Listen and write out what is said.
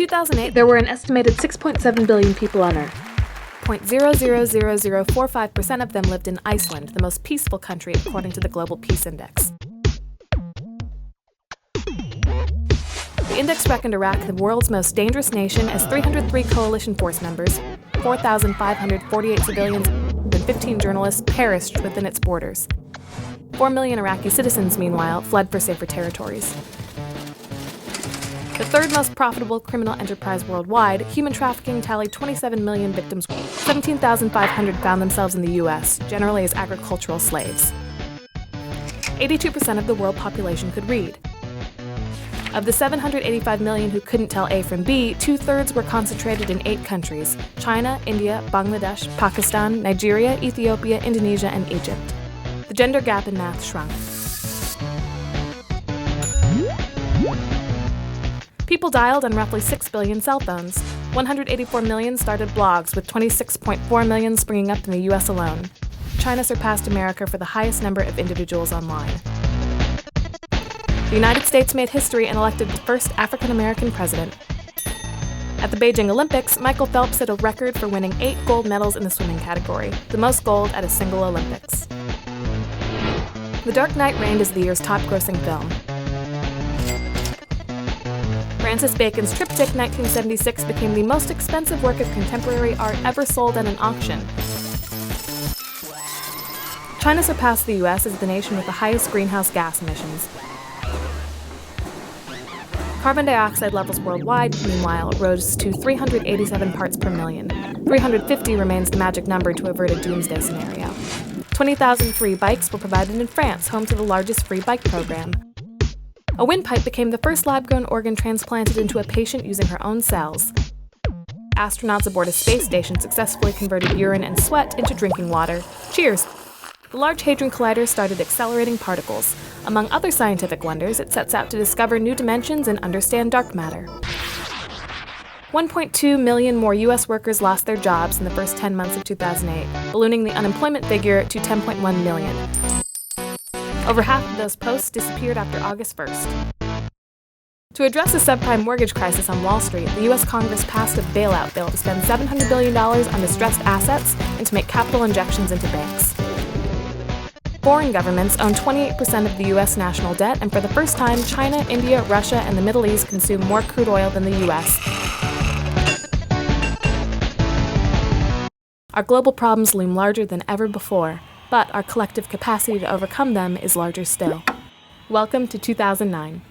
2008, there were an estimated 6.7 billion people on Earth. 0.000045% of them lived in Iceland, the most peaceful country according to the Global Peace Index. The index reckoned Iraq the world's most dangerous nation as 303 coalition force members, 4,548 civilians, and 15 journalists perished within its borders. 4 million Iraqi citizens, meanwhile, fled for safer territories. The third most profitable criminal enterprise worldwide, human trafficking tallied 27 million victims. 17,500 found themselves in the U.S., generally as agricultural slaves. 82% of the world population could read. Of the 785 million who couldn't tell A from B, 2/3 were concentrated in 8 countries: China, India, Bangladesh, Pakistan, Nigeria, Ethiopia, Indonesia, and Egypt. The gender gap in math shrunk. People dialed on roughly 6 billion cell phones. 184 million started blogs, with 26.4 million springing up in the U.S. alone. China surpassed America for the highest number of individuals online. The United States made history and elected the first African-American president. At the Beijing Olympics, Michael Phelps set a record for winning 8 gold medals in the swimming category, the most gold at a single Olympics. The Dark Knight reigned as the year's top-grossing film. Francis Bacon's Triptych 1976 became the most expensive work of contemporary art ever sold at an auction. China surpassed the U.S. as the nation with the highest greenhouse gas emissions. Carbon dioxide levels worldwide, meanwhile, rose to 387 parts per million. 350 remains the magic number to avert a doomsday scenario. 20,000 free bikes were provided in France, home to the largest free bike program. A windpipe became the first lab-grown organ transplanted into a patient using her own cells. Astronauts aboard a space station successfully converted urine and sweat into drinking water. Cheers! The Large Hadron Collider started accelerating particles. Among other scientific wonders, it sets out to discover new dimensions and understand dark matter. 1.2 million more U.S. workers lost their jobs in the first 10 months of 2008, ballooning the unemployment figure to 10.1 million. Over half of those posts disappeared after August 1st. To address the subprime mortgage crisis on Wall Street, the U.S. Congress passed a bailout bill to spend $700 billion on distressed assets and to make capital injections into banks. Foreign governments own 28% of the U.S. national debt, and for the first time, China, India, Russia, and the Middle East consume more crude oil than the U.S. Our global problems loom larger than ever before, but our collective capacity to overcome them is larger still. Welcome to 2009.